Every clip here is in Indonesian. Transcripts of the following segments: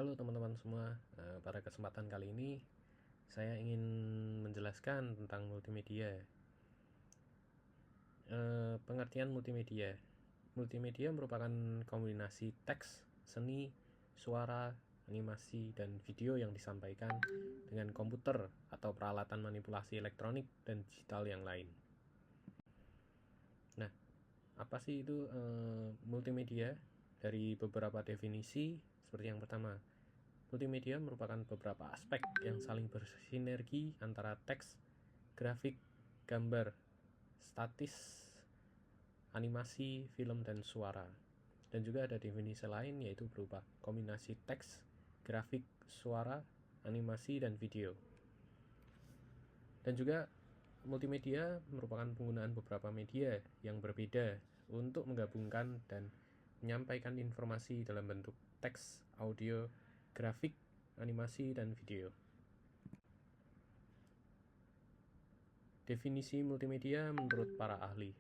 Halo teman-teman semua, pada kesempatan kali ini saya ingin menjelaskan tentang multimedia. Pengertian multimedia. Multimedia merupakan kombinasi teks, seni, suara, animasi, dan video yang disampaikan dengan komputer atau peralatan manipulasi elektronik dan digital yang lain. Nah, apa sih itu multimedia? Dari beberapa definisi, seperti yang pertama, multimedia merupakan beberapa aspek yang saling bersinergi antara teks, grafik, gambar, statis, animasi, film, dan suara. Dan juga ada definisi lain yaitu berupa kombinasi teks, grafik, suara, animasi, dan video. Dan juga multimedia merupakan penggunaan beberapa media yang berbeda untuk menggabungkan dan menyampaikan informasi dalam bentuk teks, audio, grafik, animasi, dan video. Definisi multimedia menurut para ahli,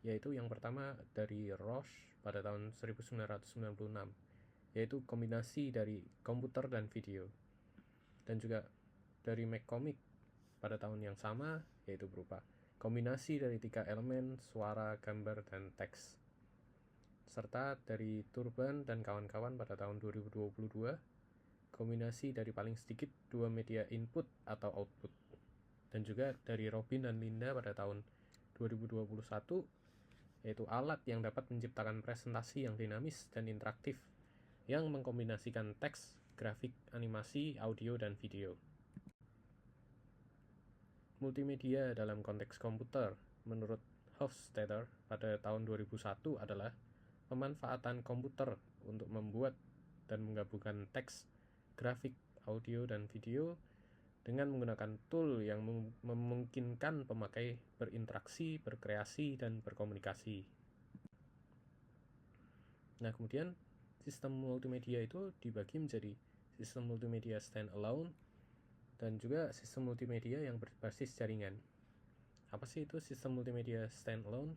yaitu yang pertama dari Roche pada tahun 1996, yaitu kombinasi dari komputer dan video. Dan juga dari McCormick pada tahun yang sama, yaitu berupa kombinasi dari 3 elemen, suara, gambar, dan teks. Serta dari Turban dan kawan-kawan pada tahun 2022, kombinasi dari paling sedikit 2 media input atau output. Dan juga dari Robin dan Linda pada tahun 2021, yaitu alat yang dapat menciptakan presentasi yang dinamis dan interaktif yang mengkombinasikan teks, grafik, animasi, audio, dan video. Multimedia dalam konteks komputer menurut Hofstadter pada tahun 2001 adalah pemanfaatan komputer untuk membuat dan menggabungkan teks, grafik, audio, dan video dengan menggunakan tool yang memungkinkan pemakai berinteraksi, berkreasi, dan berkomunikasi. Nah, kemudian sistem multimedia itu dibagi menjadi sistem multimedia standalone dan juga sistem multimedia yang berbasis jaringan. Apa sih itu sistem multimedia standalone?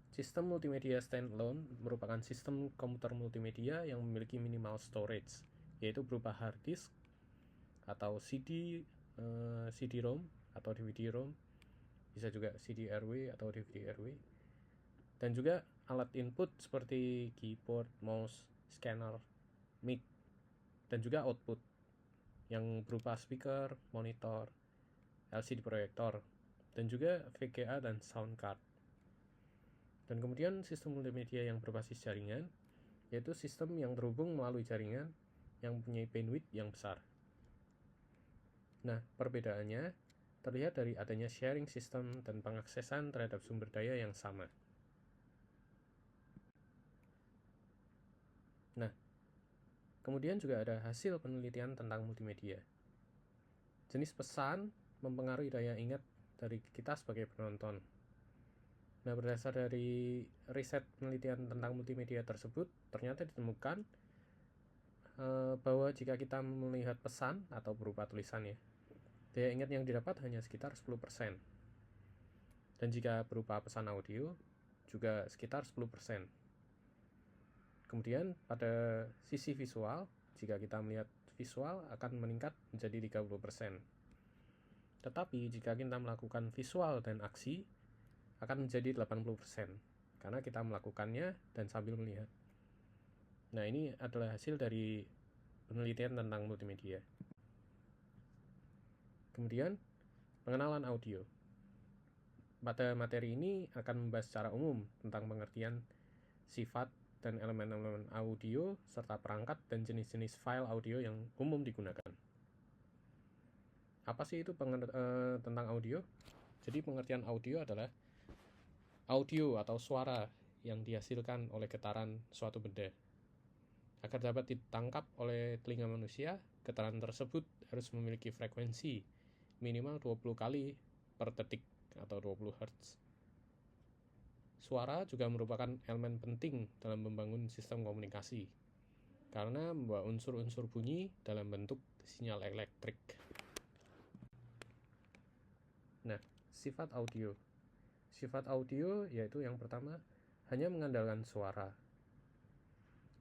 Sistem multimedia standalone merupakan sistem komputer multimedia yang memiliki minimal storage, yaitu berupa hard disk atau CD-ROM atau DVD-ROM, bisa juga CD-RW atau DVD-RW, dan juga alat input seperti keyboard, mouse, scanner, mic, dan juga output yang berupa speaker, monitor, LCD proyektor, dan juga VGA dan sound card. Dan kemudian sistem multimedia yang berbasis jaringan, yaitu sistem yang terhubung melalui jaringan yang mempunyai bandwidth yang besar. Nah, perbedaannya terlihat dari adanya sharing system dan pengaksesan terhadap sumber daya yang sama. Nah, kemudian juga ada hasil penelitian tentang multimedia. Jenis pesan mempengaruhi daya ingat dari kita sebagai penonton. Nah, berdasar dari riset penelitian tentang multimedia tersebut, ternyata ditemukan bahwa jika kita melihat pesan atau berupa tulisan ya, daya ingat yang didapat hanya sekitar 10%. Dan jika berupa pesan audio, juga sekitar 10%. Kemudian pada sisi visual, jika kita melihat visual akan meningkat menjadi 30%. Tetapi jika kita melakukan visual dan aksi, akan menjadi 80%. Karena kita melakukannya dan sambil melihat. Nah, ini adalah hasil dari penelitian tentang multimedia. Kemudian, pengenalan audio. Pada materi ini akan membahas secara umum tentang pengertian sifat dan elemen-elemen audio serta perangkat dan jenis-jenis file audio yang umum digunakan. Apa sih itu tentang audio? Jadi pengertian audio adalah audio atau suara yang dihasilkan oleh getaran suatu benda. Agar dapat ditangkap oleh telinga manusia, getaran tersebut harus memiliki frekuensi minimal 20 kali per detik atau 20 Hz. Suara juga merupakan elemen penting dalam membangun sistem komunikasi karena membawa unsur-unsur bunyi dalam bentuk sinyal elektrik. Nah, sifat audio. Sifat audio yaitu yang pertama, hanya mengandalkan suara.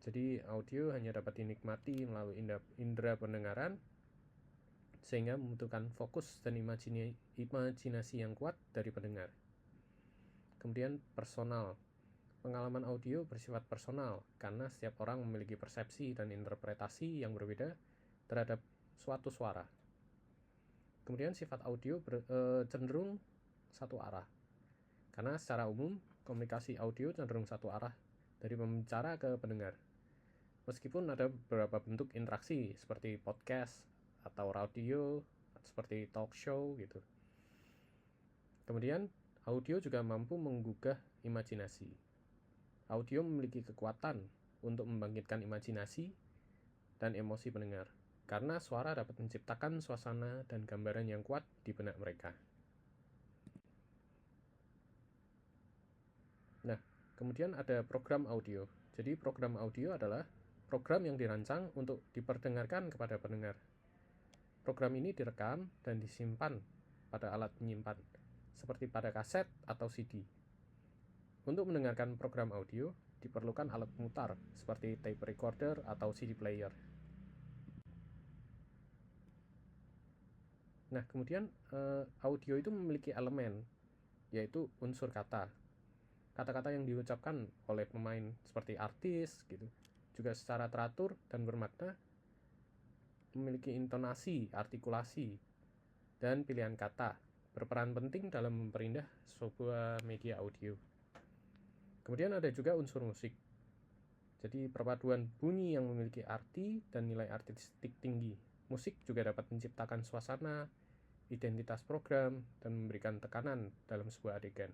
Jadi audio hanya dapat dinikmati melalui indera pendengaran, sehingga membutuhkan fokus dan imajinasi yang kuat dari pendengar. Kemudian personal. Pengalaman audio bersifat personal karena setiap orang memiliki persepsi dan interpretasi yang berbeda terhadap suatu suara. Kemudian sifat audio cenderung satu arah. Karena secara umum komunikasi audio cenderung satu arah dari pembicara ke pendengar. Meskipun ada beberapa bentuk interaksi seperti podcast atau radio, seperti talk show gitu. Kemudian audio juga mampu menggugah imajinasi. Audio memiliki kekuatan untuk membangkitkan imajinasi dan emosi pendengar, karena suara dapat menciptakan suasana dan gambaran yang kuat di benak mereka. Nah, kemudian ada program audio. Jadi program audio adalah program yang dirancang untuk diperdengarkan kepada pendengar. Program ini direkam dan disimpan pada alat penyimpan, seperti pada kaset atau CD. Untuk mendengarkan program audio, diperlukan alat pemutar, seperti tape recorder atau CD player. Nah, kemudian audio itu memiliki elemen, yaitu unsur kata. Kata-kata yang diucapkan oleh pemain seperti artis gitu, juga secara teratur dan bermakna, memiliki intonasi, artikulasi, dan pilihan kata, berperan penting dalam memperindah sebuah media audio. Kemudian ada juga unsur musik. Jadi perpaduan bunyi yang memiliki arti dan nilai artistik tinggi. Musik juga dapat menciptakan suasana, identitas program, dan memberikan tekanan dalam sebuah adegan.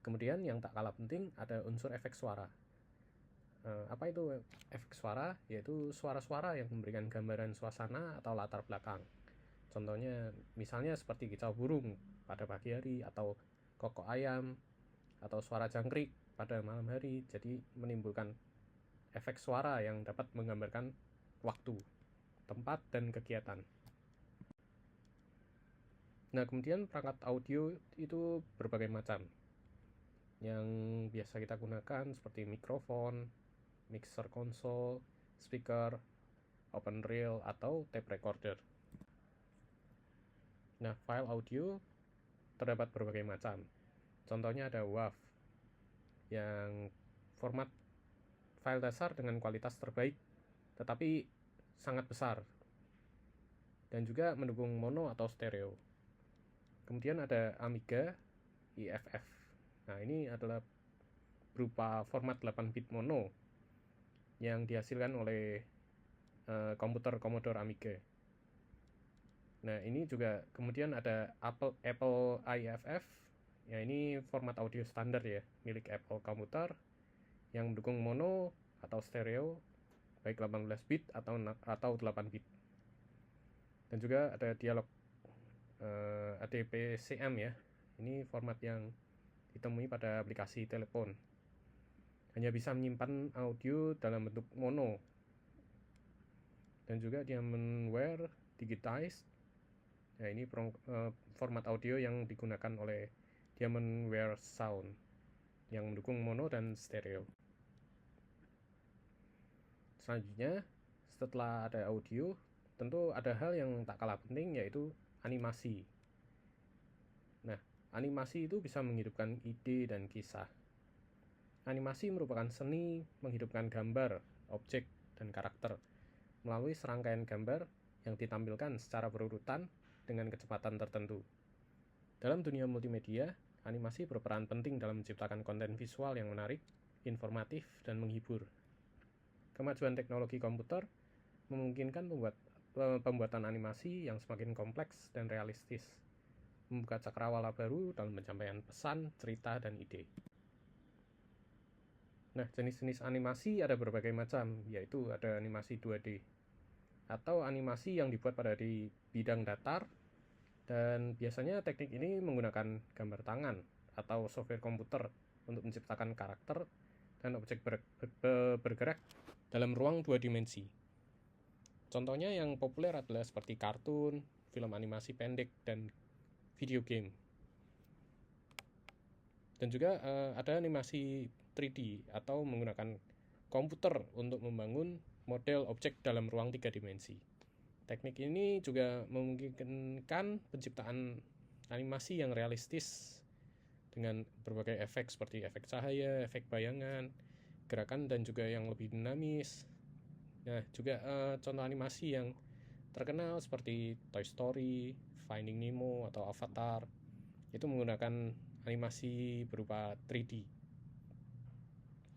Kemudian yang tak kalah penting ada unsur efek suara. Apa itu efek suara? Yaitu suara-suara yang memberikan gambaran suasana atau latar belakang. Contohnya misalnya seperti kicau burung pada pagi hari, atau kokok ayam, atau suara jangkrik pada malam hari. Jadi menimbulkan efek suara yang dapat menggambarkan waktu, tempat, dan kegiatan. Nah, kemudian perangkat audio itu berbagai macam. Yang biasa kita gunakan seperti mikrofon, mixer konsol, speaker, open reel, atau tape recorder. Nah, file audio terdapat berbagai macam. Contohnya ada WAV, yang format file dasar dengan kualitas terbaik, tetapi sangat besar, dan juga mendukung mono atau stereo. Kemudian ada Amiga IFF. Nah, ini adalah berupa format 8 bit mono yang dihasilkan oleh komputer Commodore Amiga. Nah, ini juga kemudian ada Apple IFF. Ya, ini format audio standar ya, milik Apple komputer yang mendukung mono atau stereo baik 18 bit atau 8 bit. Dan juga ada dialog ADPCM ya. Ini format yang ditemui pada aplikasi telepon. Hanya bisa menyimpan audio dalam bentuk mono. Dan juga Diamondware Digitized. Nah, ini format audio yang digunakan oleh Diamondware Sound yang mendukung mono dan stereo. Selanjutnya, setelah ada audio, tentu ada hal yang tak kalah penting, yaitu animasi. Nah, animasi itu bisa menghidupkan ide dan kisah. Animasi merupakan seni menghidupkan gambar, objek, dan karakter melalui serangkaian gambar yang ditampilkan secara berurutan dengan kecepatan tertentu. Dalam dunia multimedia, animasi berperan penting dalam menciptakan konten visual yang menarik, informatif, dan menghibur. Kemajuan teknologi komputer memungkinkan pembuatan animasi yang semakin kompleks dan realistis, membuka cakrawala baru dalam pencapaian pesan, cerita, dan ide. Nah, jenis-jenis animasi ada berbagai macam, yaitu ada animasi 2D atau animasi yang dibuat pada di bidang datar, dan biasanya teknik ini menggunakan gambar tangan atau software komputer untuk menciptakan karakter dan objek bergerak dalam ruang 2 dimensi. Contohnya yang populer adalah seperti kartun, film animasi pendek, dan video game. Dan juga ada animasi 3D atau menggunakan komputer untuk membangun model objek dalam ruang 3 dimensi. Teknik ini juga memungkinkan penciptaan animasi yang realistis dengan berbagai efek seperti efek cahaya, efek bayangan, gerakan, dan juga yang lebih dinamis. Nah, juga contoh animasi yang terkenal seperti Toy Story, Finding Nemo, atau Avatar itu menggunakan animasi berupa 3D.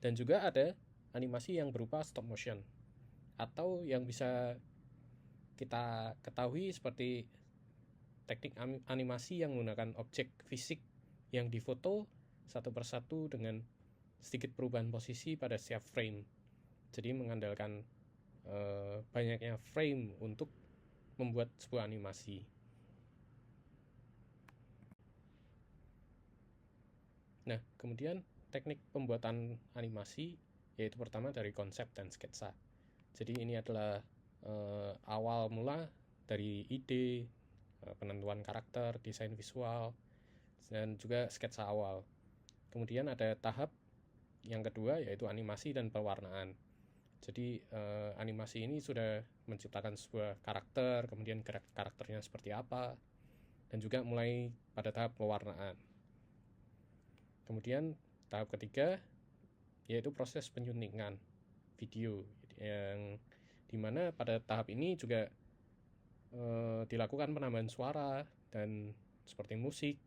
Dan juga ada animasi yang berupa stop motion atau yang bisa kita ketahui seperti teknik animasi yang menggunakan objek fisik yang difoto satu persatu dengan sedikit perubahan posisi pada setiap frame. Jadi mengandalkan banyaknya frame untuk membuat sebuah animasi. Nah, kemudian teknik pembuatan animasi yaitu pertama dari konsep dan sketsa. Jadi ini adalah awal mula dari ide, penentuan karakter, desain visual, dan juga sketsa awal. Kemudian ada tahap yang kedua yaitu animasi dan pewarnaan. Jadi animasi ini sudah menciptakan sebuah karakter, kemudian karakternya seperti apa, dan juga mulai pada tahap pewarnaan. Kemudian tahap ketiga yaitu proses penyuntingan video, yang dimana pada tahap ini juga dilakukan penambahan suara dan seperti musik,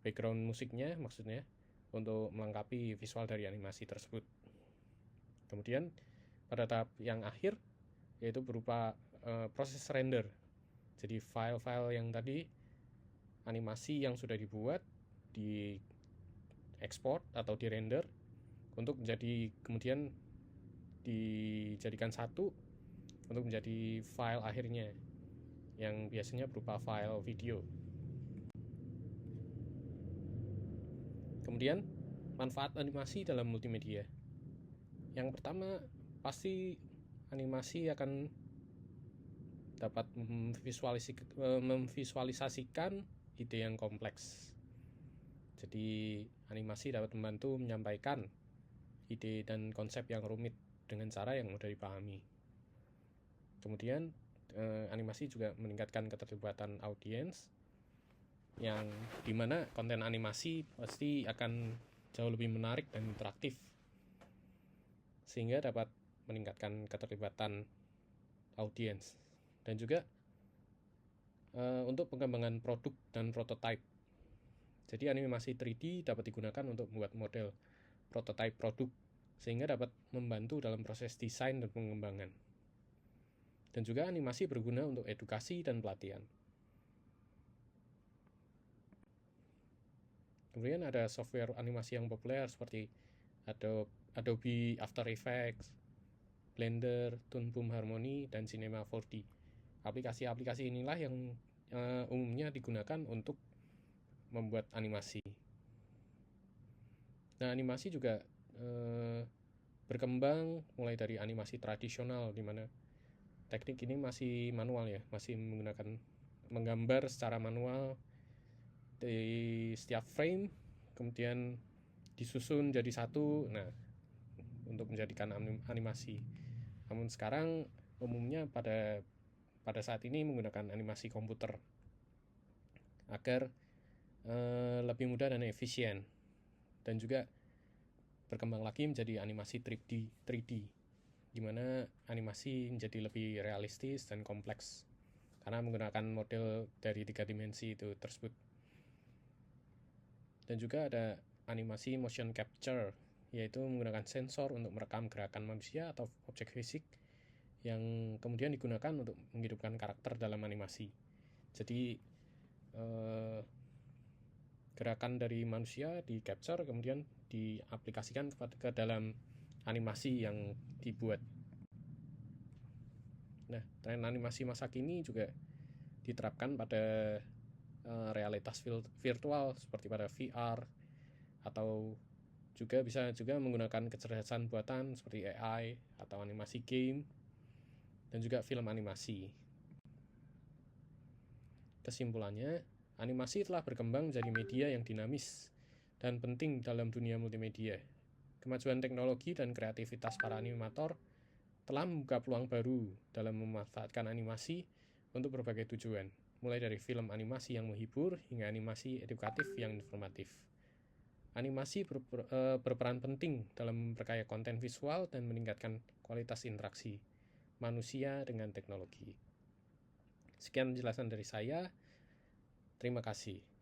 background musiknya maksudnya, untuk melengkapi visual dari animasi tersebut. Kemudian pada tahap yang akhir yaitu berupa proses render. Jadi file-file yang tadi animasi yang sudah dibuat di ekspor atau di render untuk menjadi kemudian dijadikan satu untuk menjadi file akhirnya yang biasanya berupa file video. Kemudian manfaat animasi dalam multimedia. Yang pertama, pasti animasi akan dapat memvisualisasikan ide yang kompleks. Jadi animasi dapat membantu menyampaikan ide dan konsep yang rumit dengan cara yang mudah dipahami. Kemudian animasi juga meningkatkan keterlibatan audiens, yang dimana konten animasi pasti akan jauh lebih menarik dan interaktif, sehingga dapat meningkatkan keterlibatan audiens. Dan juga untuk pengembangan produk dan prototype. Jadi animasi 3D dapat digunakan untuk membuat model prototype produk, sehingga dapat membantu dalam proses desain dan pengembangan. Dan juga animasi berguna untuk edukasi dan pelatihan. Kemudian ada software animasi yang populer seperti Adobe After Effects, Blender, Toon Boom Harmony, dan Cinema 4D. Aplikasi-aplikasi inilah yang umumnya digunakan untuk membuat animasi. Nah, animasi juga berkembang mulai dari animasi tradisional, di mana teknik ini masih manual ya, masih menggambar secara manual di setiap frame, kemudian disusun jadi satu, nah untuk menjadikan animasi. Namun sekarang umumnya pada saat ini menggunakan animasi komputer agar lebih mudah dan efisien, dan juga berkembang lagi menjadi animasi 3D, di mana animasi menjadi lebih realistis dan kompleks karena menggunakan model dari 3 dimensi itu tersebut. Dan juga ada animasi motion capture, yaitu menggunakan sensor untuk merekam gerakan manusia atau objek fisik yang kemudian digunakan untuk menghidupkan karakter dalam animasi. Jadi gerakan dari manusia di capture kemudian diaplikasikan ke dalam animasi yang dibuat. Nah, tren animasi masa kini juga diterapkan pada realitas virtual seperti pada VR, atau juga bisa juga menggunakan kecerdasan buatan seperti AI atau animasi game, dan juga film animasi. Kesimpulannya, animasi telah berkembang menjadi media yang dinamis dan penting dalam dunia multimedia. Kemajuan teknologi dan kreativitas para animator telah membuka peluang baru dalam memanfaatkan animasi untuk berbagai tujuan, mulai dari film animasi yang menghibur hingga animasi edukatif yang informatif. Animasi berperan penting dalam memperkaya konten visual dan meningkatkan kualitas interaksi manusia dengan teknologi. Sekian penjelasan dari saya. Terima kasih.